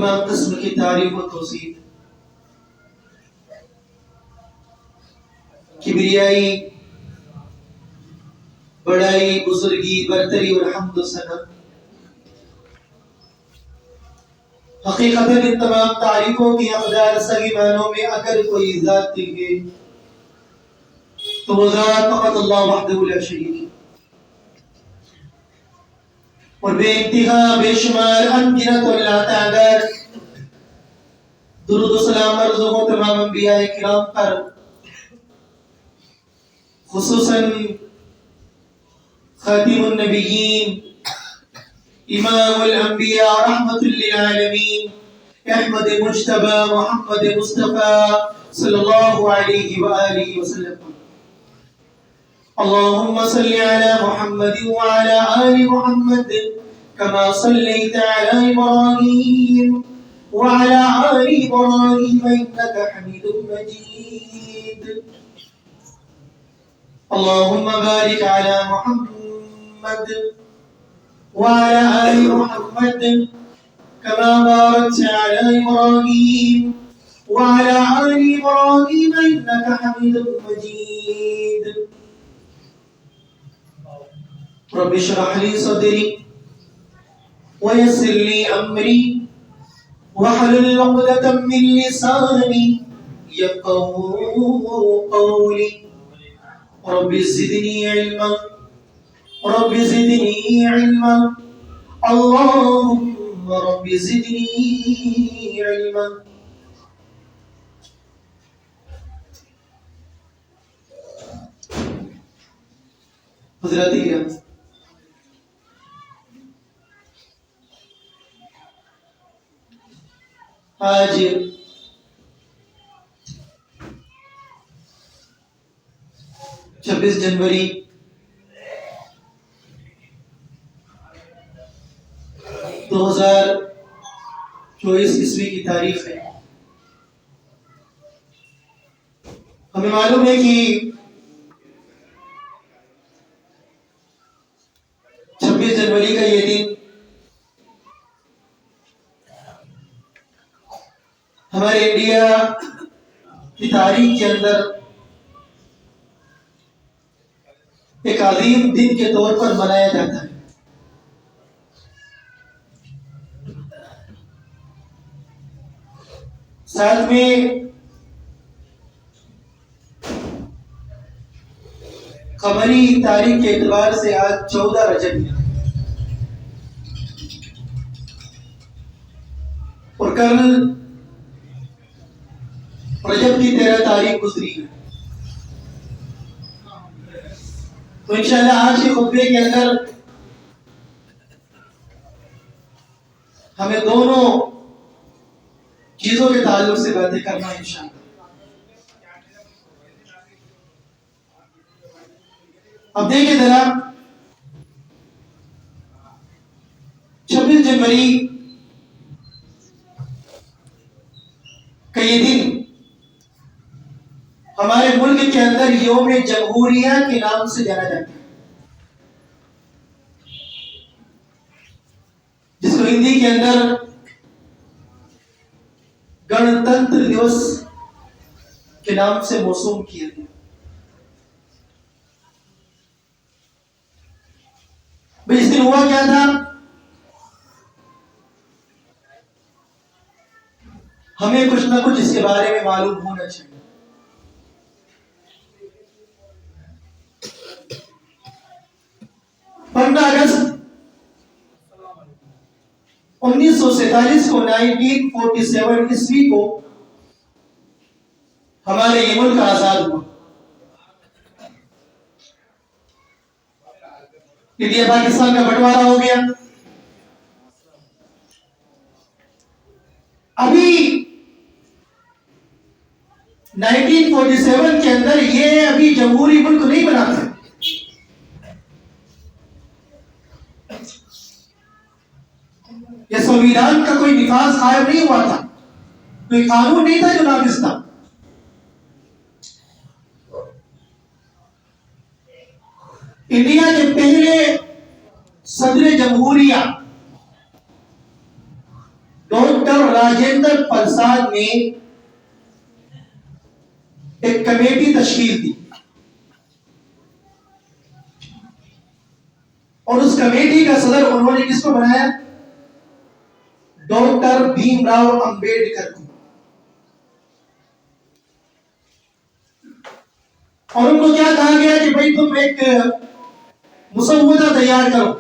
تمام قسم کی تعریف و توصیف، کبریائی، بڑائی، بزرگی، برتری اور حمد و ثنا، حقیقت ان تمام تعریفوں کی حقدار صحیح معنوں میں اگر کوئی ذات دیکھے تو وہ ذات فقط اللہ وحدہ لا شریک، اور بے انتہا بے شمار انگنت اور لا تعداد درود و سلام عرض ہو تمام انبیاء کرام پر، خصوصاً خاتم النبیین، امام الانبیاء رحمت للعالمین، احمد مجتبی محمد مصطفیٰ صلی اللہ علیہ وآلہ وسلم۔ اللهم صل على محمد وعلى آل محمد كما صليت على إبراهيم وعلى آل إبراهيم إنك حميد مجيد۔ اللهم بارك على محمد وعلى آل محمد كما باركت على إبراهيم وعلى آل إبراهيم إنك حميد مجيد۔ رب اشرح لي صدري ويسر لي أمري واحلل عقدة من لساني يفقهوا قولي، رب زدني علما، رب زدني علما، اللهم رب زدني علما۔ حضرات کرام، آج 26 جنوری 2024 عیسوی کی تاریخ ہے۔ ہمیں معلوم ہے کہ 26 جنوری کا یہ دن ہمارے انڈیا کی تاریخ کے اندر ایک عظیم دن کے طور پر منایا جاتا ہے۔ ساتھ میں قمری تاریخ کے اعتبار سے آج 14 رجب ہے، اور کل رجب کی 13 تاریخ گزری ہے۔ تو انشاءاللہ آج کے خطبے کے اندر ہمیں دونوں چیزوں کے تعلق سے باتیں کرنا ہے انشاءاللہ۔ اب دیکھیں ذرا، 26 جنوری کا یہ دن ہمارے ملک کے اندر یوم جمہوریہ کے نام سے جانا جاتا ہے، جس کو ہندی کے اندر گنتنتر دیوس کے نام سے موسوم کیا گیا۔ بھئی اس دن ہوا کیا تھا؟ ہمیں کچھ نہ کچھ اس کے بارے میں معلوم ہونا چاہیے۔ 15 اگست 1947 کو 1947 عیسوی کو ہمارے یہ ملک آزاد ہوا۔ انڈیا پاکستان کا بٹوارا ہو گیا۔ ابھی 1947 کے اندر یہ ابھی جمہوری ملک نہیں بنا تھا۔ یہ سنویدھان کا کوئی نفاذ قائم نہیں ہوا تھا، کوئی قانون نہیں تھا جو نافذ تھا۔ انڈیا کے پہلے صدر جمہوریہ ڈاکٹر راجندر پرساد نے ایک کمیٹی تشکیل دی اور اس کمیٹی کا صدر انہوں نے کس کو بنایا؟ ڈاکٹر بھیم راؤ امبیڈکر کو. اور ان کو کیا کہا گیا کہ بھائی تم ایک مسودہ تیار کرو.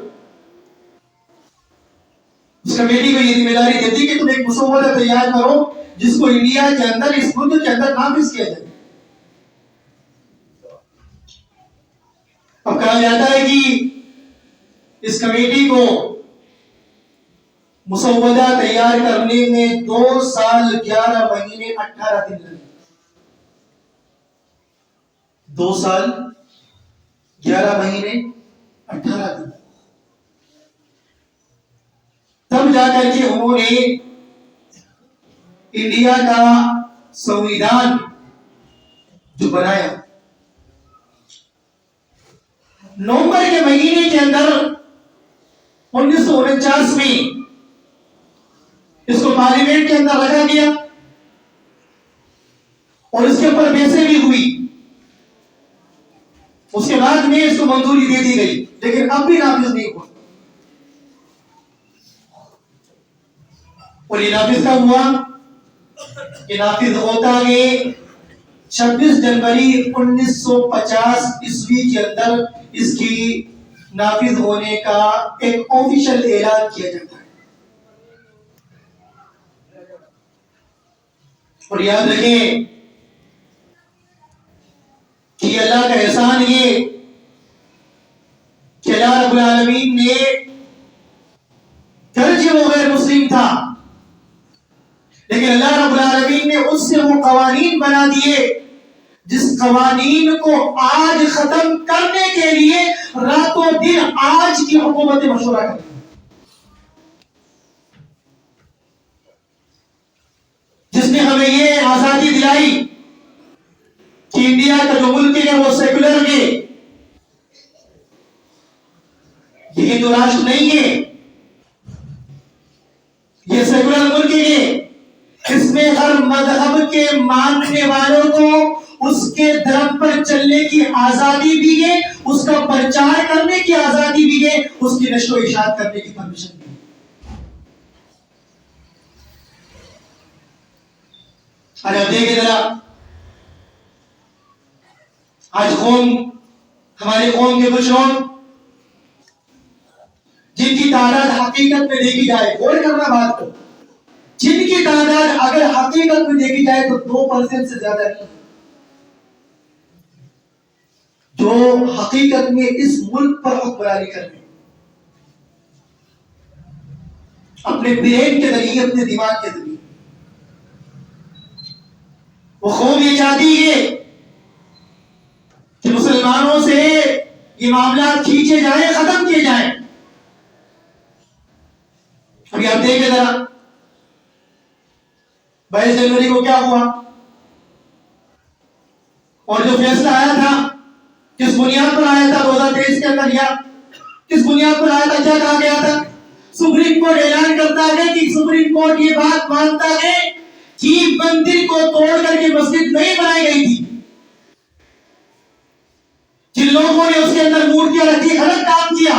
اس کمیٹی کو یہ ذمہ داری دیتی کہ تم ایک مسودہ تیار کرو جس کو انڈیا کے اندر، اس ملک کے اندر نافذ کیا جائے. اب کہا جاتا ہے کہ اس کمیٹی کو مسودہ تیار کرنے میں 2 سال 11 مہینے 18 دن لگے. 2 سال 11 مہینے 18 دن. تب جا کر کے انہوں نے انڈیا کا سنویدھان جو بنایا، نومبر کے مہینے کے اندر 1949 میں اس کو پارلیمنٹ کے اندر رکھا گیا اور اس کے اوپر بحثیں بھی ہوئی. اس کے بعد میں اس کو منظوری دے دی گئی، لیکن اب بھی نافذ نہیں ہوا. اور یہ نافذ کب ہوا؟ یہ نافذ ہوتا ہے 26 جنوری 1950 عیسوی کے اندر. اس کی نافذ ہونے کا ایک آفیشل اعلان کیا جاتا ہے. اور یاد رکھیں کہ اللہ کا احسان یہ کہ اللہ رب العالمین نے، گرچہ وہ غیر مسلم تھا لیکن اللہ رب العالمین نے اس سے وہ قوانین بنا دیے جس قوانین کو آج ختم کرنے کے لیے راتوں دن آج کی حکومت مشورہ کرتی ہیں. جس نے ہمیں یہ آزادی دلائی کہ انڈیا کا جو ملک ہے وہ سیکولر ہے، یہ ہندو راشٹر نہیں ہے، یہ سیکولر ملک ہے. اس میں ہر مذہب کے ماننے والوں کو اس کے دھرم پر چلنے کی آزادی بھی ہے، اس کا پرچار کرنے کی آزادی بھی ہے، اس کی نشر و اشاعت کرنے کی پرمیشن بھی ہے. آج آپ دیکھیں ذرا، آج ہمارے قوم کے کچھ لوگ جن کی تعداد حقیقت میں دیکھی جائے، غور کرنا بات کو، جن کی تعداد اگر حقیقت میں دیکھی جائے تو 2% سے زیادہ نہیں، جو حقیقت میں اس ملک پر حکمرانی کر رہے ہیں اپنے برین کے ذریعے، اپنے دماغ کے ذریعے. وہ قوم یہ چاہتی ہے کہ مسلمانوں سے یہ معاملات کھینچے جائیں، ختم کیے جائیں. ابھی آپ دیکھیں ذرا 22 جنوری کو کیا ہوا اور جو فیصلہ آیا تھا کس بنیاد پر آیا تھا 2023 کے اندر، یا کس بنیاد پر آیا تھا؟ کیا کہا گیا تھا؟ سپریم کورٹ اعلان کرتا ہے کہ سپریم کورٹ یہ بات مانتا ہے کہ مندر کو توڑ کر کے مسجد نہیں بنائی گئی تھی. جن لوگوں نے اس کے اندر مورتیاں رکھی، غلط کام کیا.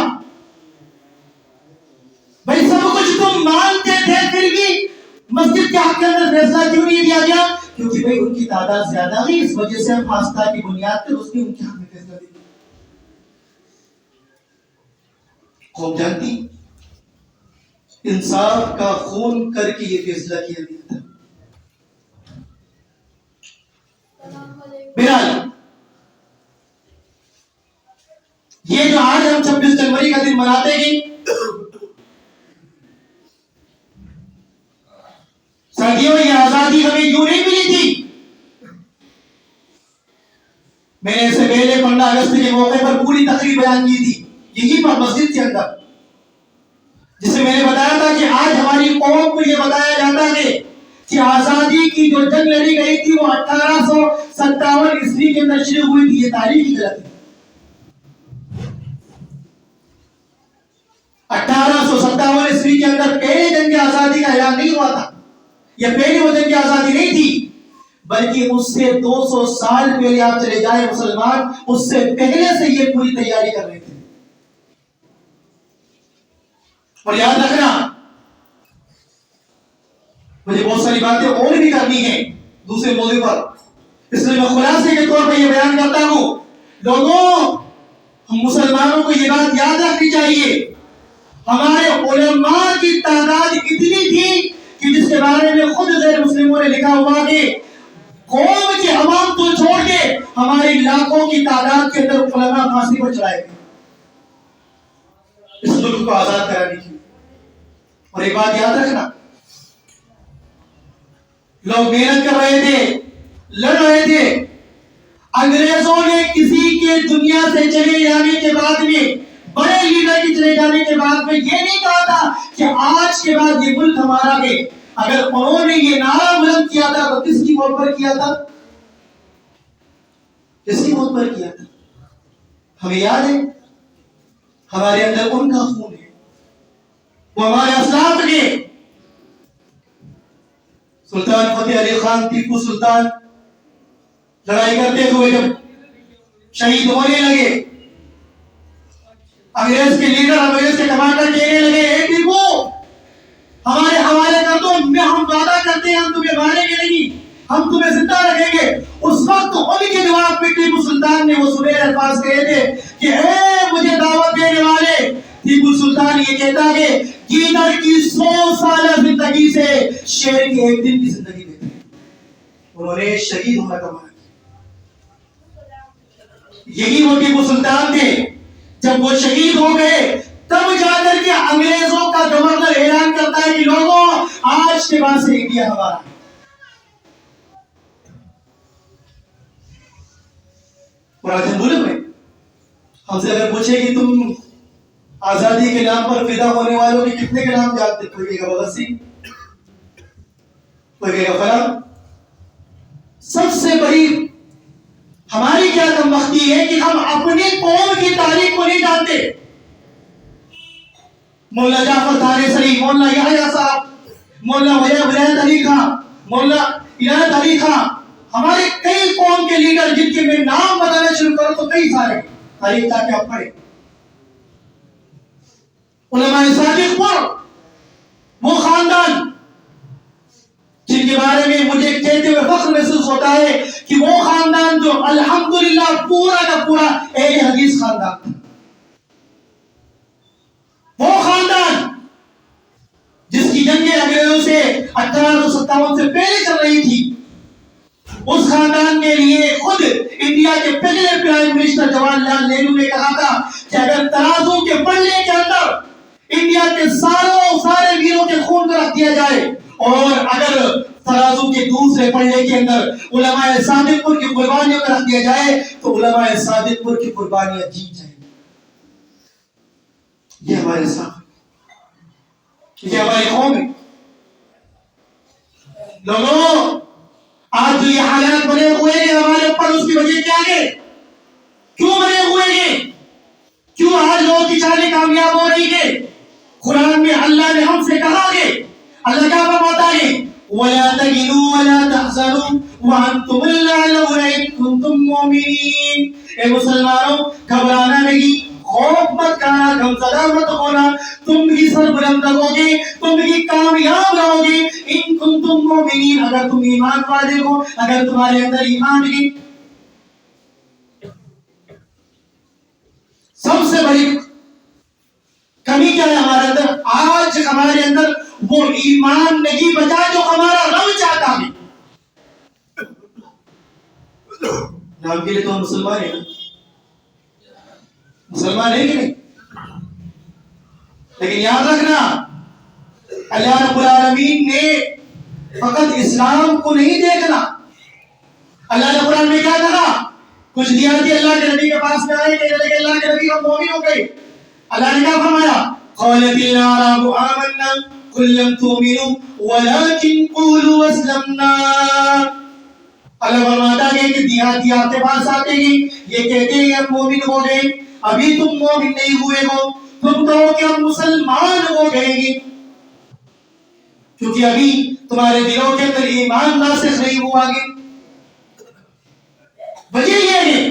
بھائی سب کچھ تم مانتے تھے، پھر بھی مسجد کے حق کے اندر فیصلہ کیوں نہیں دیا گیا؟ کیونکہ بھائی ان کی تعداد زیادہ ہے، اس وجہ سے ہم آستھا کی بنیاد پر اس نے ان کے حق میں فیصلہ دیا. قوم جانتی انصاف کا خون کر کے یہ فیصلہ کیا گیا تھا. بہرحال یہ جو آج ہم 26 جنوری کا دن مناتے ہیں، ساتھیوں یہ آزادی ہمیں یوں نہیں ملی تھی. میں نے اس سے پہلے 15 اگست کے موقع پر پوری تقریر بیان کی تھی یہی پر مسجد کے اندر، جس میں نے بتایا تھا کہ آج ہماری قوم کو یہ بتایا جاتا ہے کہ آزادی کی جو جنگ لڑی گئی تھی وہ 1857 عیسوی کے اندر شروع ہوئی تھی. یہ تاریخی غلط ہے. 1857 عیسوی کے اندر پہلے جنگ آزادی کا اعلان نہیں ہوا تھا. یہ پہلے وطن کی آزادی نہیں تھی، بلکہ اس سے 200 سال پہلے آپ چلے جائیں مسلمان، اس سے پہلے سے یہ پوری تیاری کر رہے تھے۔ اور یاد رکھنا، مجھے بہت ساری باتیں اور بھی کرنی ہیں دوسرے موضوع پر، اس لیے میں خلاصے کے طور پر یہ بیان کرتا ہوں، لوگوں ہم مسلمانوں کو یہ بات یاد رکھنی چاہیے، ہمارے علماء کی تعداد اتنی تھی کہ جس کے بارے میں خود غیر مسلموں نے لکھا ہوا کہ قوم کے عوام کو چھوڑ کے ہماری لاکھوں کی تعداد کے اندر علماء پھانسی پر چڑھائے گئے اس ملک کو آزاد کرانے کی۔ اور ایک بات یاد رکھنا، لوگ محنت کر رہے تھے، لڑ رہے تھے، انگریزوں نے کسی کے دنیا سے چلے جانے کے بعد میں، بڑے لیڈر کے چلے جانے کے بعد میں یہ نہیں کہا تھا کہ آج کے بعد یہ ملک ہمارا ہے۔ اگر انہوں نے یہ نعرہ بلند کیا تھا تو کس کی موت پر کیا تھا؟ کس کی موت پر کیا تھا؟ ہمیں یاد ہے، ہمارے اندر ان کا خون ہے، وہ ہمارے اسلاف کے سلطان فتح علی خان ٹیپو سلطان لڑائی کرتے ہوئے جب شہید ہونے لگے، انگریز کے لیڈر، انگریز کے کمانڈر کہنے لگے، اے ٹیپو ہمارے حوالے کر دو، ہم وعدہ کرتے ہیں ہم تمہیں ماریں گے نہیں، ہم تمہیں زندہ رکھیں گے۔ اس وقت ان کے جواب میں ٹیپو سلطان نے وہ سبیر الفاظ کہے تھے کہ اے مجھے دعوت دینے والے، ٹیپو سلطان یہ کہتا کہ گیدڑ کی 100 سالہ زندگی سے شیر کی ایک دن کی زندگی بہتر ہے۔ انہوں نے شہید ہونا کمایا، یہی وہ ٹیپو سلطان تھے۔ جب وہ شہید ہو گئے تب جا کر کے انگریزوں کا گورنر اعلان کرتا ہے کہ لوگوں آج کے بعد سے انڈیا ہمارا ہے۔ اور آج ہم بولے ہوئے، ہم سے اگر پوچھے کہ تم آزادی کے نام پر فدا ہونے والوں کے کتنے کے نام جانتے، کوئی کہے گا بھگت سنگھ، کوئی کہے گا فلاں۔ سب سے بڑی ہماری کیا کم بختی ہے کہ ہم اپنی قوم کی تاریخ کو نہیں جانتے۔ مولانا جعفر طارسری، مولانا یحییٰ صاحب، مولانا ولایت علی خان، مولانا عنایت علی خان، ہمارے کئی قوم کے لیڈر جن کے میں نام بتانا شروع کروں تو کئی سارے تاریخ جا کے آپ پڑھیں۔ علماء صادق پر وہ خاندان جن کے بارے میں مجھے کہتے ہوئے فخر محسوس ہوتا ہے کہ وہ خاندان جو الحمدللہ پورا کا پورا اہل حدیث خاندان تھا، وہ خاندان جس کی جنگیں انگریزوں سے 1857 سے پہلے چل رہی تھی، اس خاندان کے لیے خود انڈیا کے پہلے پرائم منسٹر جواہر لال نہرو نے کہا تھا کہ اگر ترازو کے پلڑے کے اندر انڈیا کے سارے ویروں کے خون کو رکھ دیا جائے اور اگر ترازو کے دوسرے پلڑے کے اندر علماء صادق پور کی قربانیوں کو رکھ دیا جائے تو علماء صادق پور کی قربانیاں جیت جائیں۔ یہ ہمارے ساتھ، یہ ہماری قوم ہے۔ لوگوں آج جو یہ حالات بنے ہوئے ہیں ہمارے اوپر، اس کی وجہ کیا ہے؟ کیوں بنے ہوئے ہیں؟ کیوں آج لوگوں کی چالیں کامیاب ہو رہی ہے؟ قرآن میں اللہ نے ہم سے کہا ہے، اللہ کیا فرماتا ہے؟ وَلَا تَهِنُوا وَلَا تَحْزَنُوا وَأَنْتُمُ الْأَعْلَوْنَ إِن كُنتُم مُّؤْمِنِينَ۔ اے مسلمانوں گھبرانا نہیں، خوف مت کھانا، غمزدہ مت ہونا، تم بھی سر بلند رکھو گے، تم بھی کامیاب رہو گے ان کنتم مؤمنین، اگر تم ایمان والے ہو، اگر تمہارے اندر ایمان ہے۔ سب سے بڑی کمی کیا ہے ہمارے اندر؟ آج ہمارے اندر وہ ایمان نہیں بچا جو ہمارا رب چاہتا ہے۔ نام کے لیے تو ہم مسلمان ہیں، مسلمان ہے کہ نہیں؟ لیکن یاد رکھنا اللہ رب العالمین نے فقط اسلام کو نہیں دیکھنا۔ اللہ نے قرآن میں کیا کہا؟ کچھ دیہاتی اللہ کے نبی کے پاس میں آئے کہ اللہ کے نبی ہم مومن ہو گئے۔ اللہ نے کیا فرمایا؟ قالت الاعراب آمنا قل لم تؤمنوا ولكن قولوا اسلمنا۔ اللہ فرماتا ہے کہ دیہاتی آپ کے پاس آتے ہیں، یہ کہتے ہیں ہم مومن ہو گئے، ابھی تم مومن نہیں ہوئے ہو، تم کہو کہ ہم مسلمان ہو گئے گے۔ کیونکہ ابھی تمہارے دلوں کے اندر ایمان ناسخ نہیں ہوا آگے. وجہ یہ ہے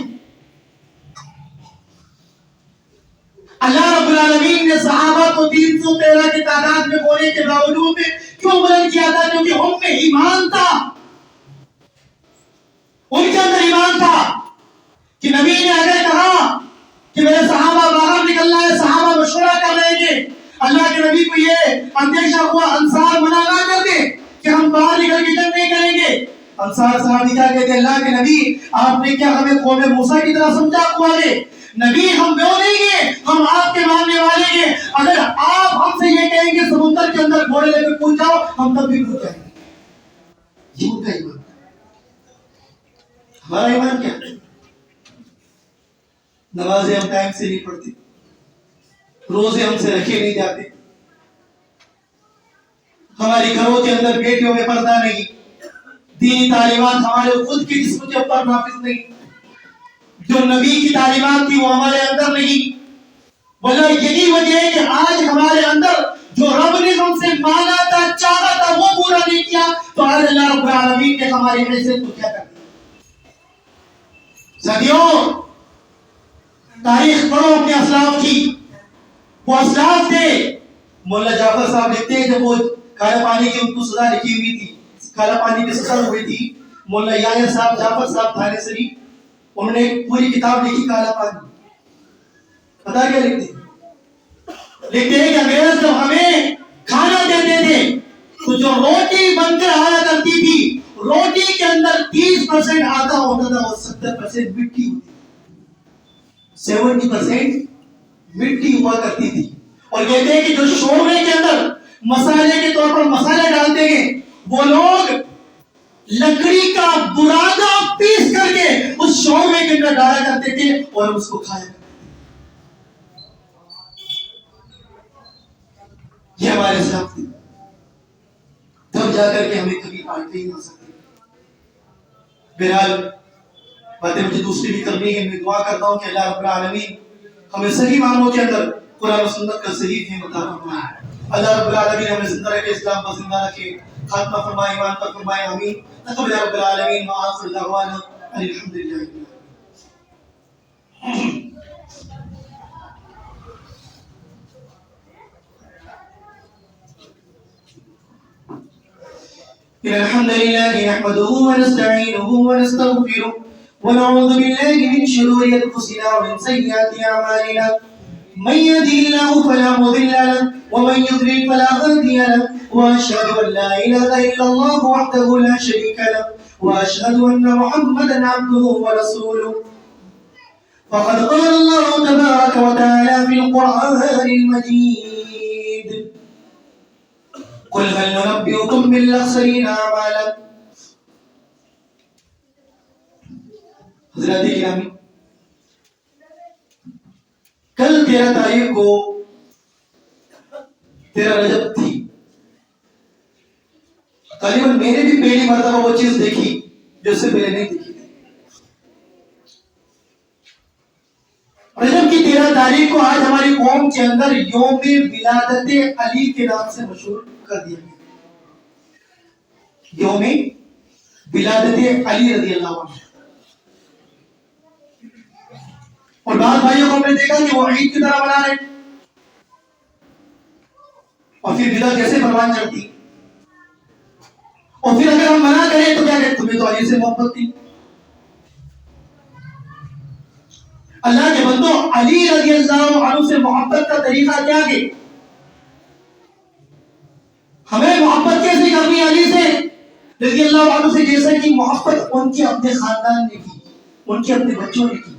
اللہ رب العالمین نے صحابہ کو 313 کی تعداد میں ہونے کے باوجود کیوں بلند کیا تھا؟ کیونکہ ان میں ایمان تھا، ان کے اندر ایمان تھا کہ نبی نے اگر کہا کہ میرے صحابہ باہر نکلنا ہے، صحابہ مشورہ کر رہے تھے، اللہ کے نبی کو یہ اندیشہ ہوا انصار منع نہ کر دے کہ ہم باہر نکل کے جنگ نہیں کریں گے. انصار صحابی کیا کہتے ہیں، اللہ کے نبی آپ نے کیا ہمیں قوم موسیٰ کی طرح سمجھا ہوا ہے؟ نبی ہم وہ نہیں گے، ہم آپ کے ماننے والے ہیں. اگر آپ ہم سے یہ کہیں گے سمندر کے اندر گھوڑے لے کے کود جاؤ، ہم تب بھی کود جائیں گے. یہ ان کا ایمان. ہمارا ایمان کیا ہے؟ نمازیں ہم ٹائم سے نہیں پڑھتے، روزے ہم سے رکھے نہیں جاتے، ہماری گھروں کے اندر بیٹیوں میں پردہ نہیں، دینی تعلیمات ہمارے خود کے جسم کے اوپر نافذ نہیں، جو نبی کی تعلیمات تھی وہ ہمارے اندر نہیں. وجہ یہی وجہ ہے کہ آج ہمارے اندر جو رب نے ہم سے مانگا تھا، چاہا تھا، وہ پورا نہیں کیا، تو آج اللہ رب العالمین نے ہماری حیثیت کو کیا کر دیا. صدیوں تاریخ پڑھو اپنے اسلاف کی. وہ اسلاف تھے. مولا جعفر صاحب لکھتے ہیں جب وہ کالا پانی کی ان کو سزا لکھی ہوئی تھی، کالا پانی کی سزا ہوئی تھی، مولا یحییٰ صاحب جعفر صاحب تھانے سری انہوں نے پوری کتاب لکھی کالا پانی. پتا کیا لکھتے ہیں کہ انگریز جب ہمیں کھانا دیتے تھے تو جو روٹی بن کر آیا کرتی تھی، روٹی کے اندر 30% آتا ہوتا تھا اور 70% مٹی ہوتی تھی. 70% مٹی ہوا کرتی تھی. اور کہتے ہیں کہ جو شوربے کے اندر مسالے کے طور پر مسالے ڈالتے ہیں، وہ لوگ لکڑی کا برادہ پیس کر کے اس شوربے کے اندر ڈالا کرتے تھے اور اس کو کھایا کرتے تھے. یہ ہمارے ساتھ تھے. تب جا کر کے ہمیں کبھی پالٹے ہی نہ سکتے. بہرحال باتیں مجھے دوسری بھی کرنی ہے. میں دعا کرتا ہوں کہ اللہ رب العالمین ہمیں صحیح معنوں کے اندر قرآن و سنت کا صحیح فہم عطا فرمائے. اللہ رب العالمین ہمیں زندہ رکھے، اسلام پر زندہ رکھے، خاتمہ فرمائے، ایمان پر فرمائے. آمین. تقبل رب العالمین وآخر دعوانا الحمدللہ. الحمد لله نحمده ونستعينه ونستغفره ونعوذ بالله من شرور انفسنا ومن سيئات اعمالنا. من يهده الله فلا مضل له ومن يضلل فلا هادي له. واشهد ان لا اله الا الله وحده لا شريك له واشهد ان محمدا عبده ورسوله. فقد قال الله تبارك وتعالى في القرآن المجيد: قل هل ننبئكم بالاخسرین اعمالا. حضرات گرامی، کل 13 تاریخ کو 13 رجب تھی. غالباً میں نے بھی پہلی مرتبہ وہ چیز دیکھی جو اس سے پہلے نہیں دیکھی تھی. رجب کی 13 تاریخ کو آج ہماری قوم کے اندر یوم ولادت علی کے نام سے مشہور کر دیا گیا. یوم ولادت علی رضی اللہ عنہ. اور بعض بھائیوں کو ہم نے دیکھا کہ وہ عید کی طرح منا رہے اور پھر بدعت کیسے پروان چڑھتی. اور پھر اگر ہم منع کریں تو کیا کہتے؟ تمہیں تو علی سے محبت تھی. اللہ کے بندو، علی رضی اللہ عنہ سے محبت کا طریقہ کیا ہے؟ ہمیں محبت کیسے کرنی ہے علی سے رضی اللہ عنہ سے؟ جیسے کہ محبت ان کے اپنے خاندان نے کی، ان کے اپنے بچوں نے کی.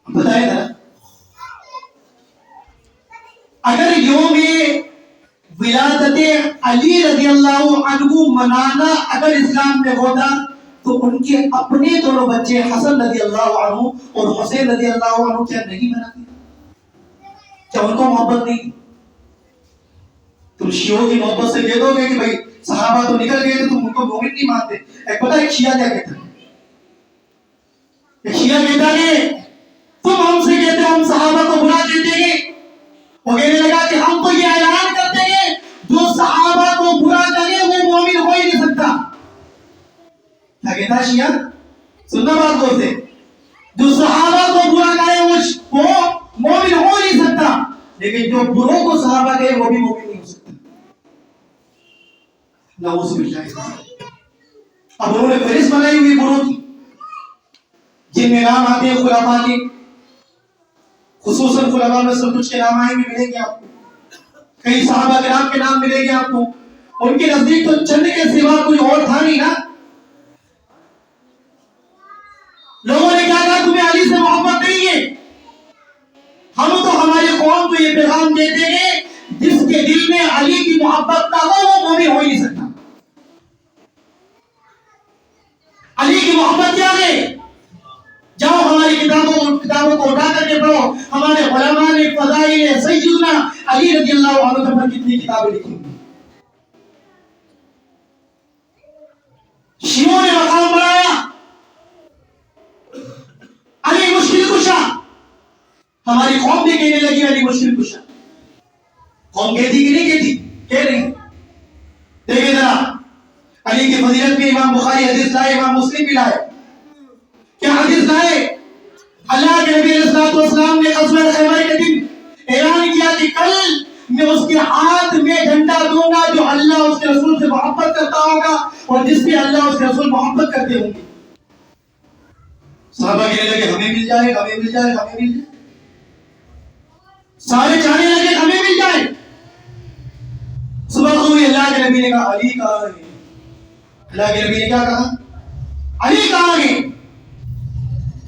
بتائیں نا، اگر یوم ولادت علی رضی اللہ عنہ منانا اگر اسلام میں ہوتا تو ان کے اپنے دونوں بچے حسن رضی اللہ عنہ اور حسین رضی اللہ عنہ کیا نہیں مناتے؟ کیا ان کو محبت نہیں؟ تم شیعوں کی محبت سے کہہ دو گے کہ بھائی صحابہ تو نکل گئے تھے، تم ان کو مومن نہیں مانتے. ایک پتہ ایک شیعہ کیا کہتا ہے؟ ایک شیعہ کہتا ہے تم ہم سے کہتے ہم صحابہ کو برا کہتے ہیں. وہ کہنے لگا کہ ہم تو یہ اعلان کرتے ہیں جو صحابہ لگے تھا شیعہ سننا بات کو سے جو صحابہ کو برا کہے وہ مومن ہو نہیں سکتا، لیکن جو بروں کو صحابہ کہے وہ بھی مومن نہیں ہو سکتا۔ نعوذ باللہ۔ اب انہوں نے فہرست بنائی ہوئی بروں کی جن میں نام آتے ہیں خلفاء کے، خصوصاً خلفاء میں سے کچھ کے نام آئیں گے، ملیں گے آپ کو، کئی صحابہ کرام کے نام ملیں گے آپ کو۔ ان کے نزدیک تو چند کے سوا کوئی اور تھا نہیں نا۔ لوگوں نے کیا کہا تمہیں علی سے محبت نہیں ہے؟ ہم تو ہماری قوم کو یہ پیغام دیتے ہیں جس کے دل میں علی کی محبت نہ ہو وہ مومن ہو ہی نہیں سکتا۔ علی کی محبت کیا ہے؟ جاؤ ہماری کتابوں کو اٹھا کر کے پڑھو، ہمارے علماء نے فضائل سیدنا علی رضی اللہ عنہ پر کتنی کتابیں لکھی۔ شیعوں نے مقام بنایا علی مشکل کشا، ہماری قوم بھی کہنے لگی علی مشکل کشا۔ قوم کہتی کہ نہیں کہتی؟ کہہ رہی۔ دیکھیں ذرا علی کی فضیلت میں امام بخاری حدیث لائے، امام مسلم بھی لائے۔ کیا حدیث لائے؟ اللہ کے نبی علیہ الصلوۃ والسلام نے غزوہ خیبر کے دن اعلان کیا کہ کل میں اس کے ہاتھ میں جھنڈا دوں گا جو اللہ اس کے رسول سے محبت کرتا ہوگا اور جس سے اللہ اس کے رسول محبت کرتے ہوں گے۔ صحابہ کہنے لگے ہمیں مل جائے، ہمیں مل جائے، ہمیں مل جائے۔ سارے چاہنے لگے ہمیں مل جائے۔ صبح ہوئی، اللہ کے نبی نے کہا علی کہاں ہے؟ اللہ کے نبی نے کیا کہا؟ علی کہاں ہے؟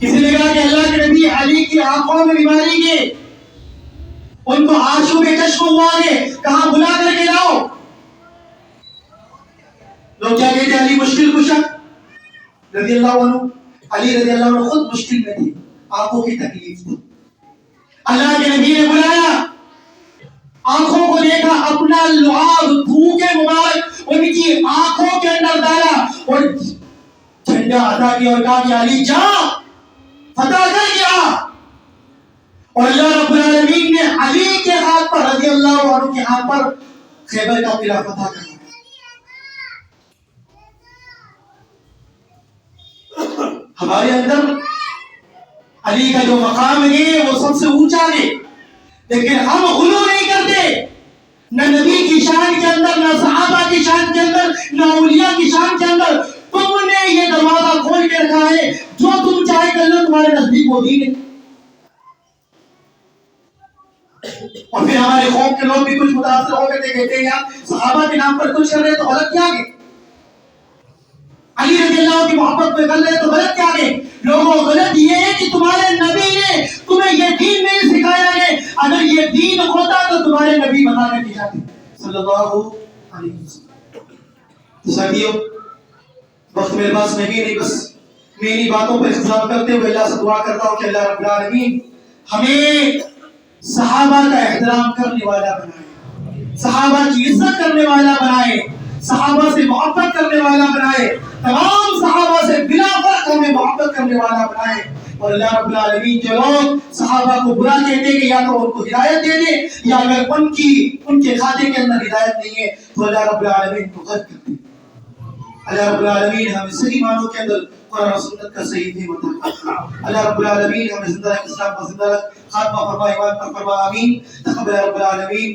کسی نے کہا کہ اللہ کے نبی علی کی آنکھوں میں بیماری کے، ان کو آنسو میں چشم ہوا ہے، کہاں بلا کر کے لاؤ۔ لوگ کیا کہتے ہیں؟ علی مشکل کشا رضی اللہ عنہ۔ علی رضی اللہ عنہ خود مشکل میں تھے، آنکھوں کی تکلیف تھی۔ اللہ کے نبی نے بلایا، آنکھوں کو دیکھا، اپنا لعاب تھوکے مبارک ان کی آنکھوں کے اندر ڈالا اور جھنڈا عطا کیا اور کہا کہ علی جا فتح کر گیا۔ اور اللہ رب العالمین نے علی کے ہاتھ پر، رضی اللہ عنہ کے ہاتھ پر خیبر کا قلعہ فتح کر دیا۔ ہمارے اندر علی کا جو مقام ہے وہ سب سے اونچا ہے، لیکن ہم غلو نہیں کرتے، نہ نبی کی شان کے اندر، نہ صحابہ کی شان کے اندر، نہ اولیاء کی شان کے اندر۔ تم نے یہ دروازہ کھول کے رکھا ہے، جو تم چاہے کر لو، تمہارے نزدیک وہ دین ہے۔ اور پھر ہمارے قوم کے لوگ بھی کچھ متاثر ہو کر کہتے ہیں یار صحابہ کے نام پر کچھ کر رہے تو غلط کیا ہے؟ علی رضی اللہ کی محبت میں کر رہے تو غلط کیا ہے؟ لوگوں غلط یہ ہے کہ تمہارے نبی نے تمہیں یہ دین نہیں سکھایا ہے، اگر یہ دین ہوتا تو تمہارے نبی بتا کر کے جاتے صلی اللہ علیہ وسلم۔ تو ساتھیو وقت میرے پاس نہیں، بس میں انہی باتوں پر اختتام کرتے ہوئے اللہ سے دعا کرتا ہوں کہ اللہ رب العالمین ہمیں صحابہ کا احترام کرنے والا بنائے، صحابہ کی عزت کرنے والا بنائے، صحابہ سے محبت کرنے والا بنائے، تمام صحابہ سے بلا فرق ہمیں محبت کرنے والا بنائے۔ اور اللہ رب العالمین جو لوگ صحابہ کو برا کہتے ہیں کہ یا تو ان کو ہدایت دے دے، یا اگر ان کے کھاتے کے اندر ہدایت نہیں ہے تو اللہ رب العالمین کو غرق کر دے۔ اللہ رب العالمین ہمیں صحیح معنوں کے اندر قرآن و سنت کا صحیح فہم عطا فرمائے۔ اللہ رب العالمین ہمیں زندہ اسلام پر زندہ رکھ، خاتمہ فرما ایمان پر فرما، آمین۔ تقبل رب العالمین۔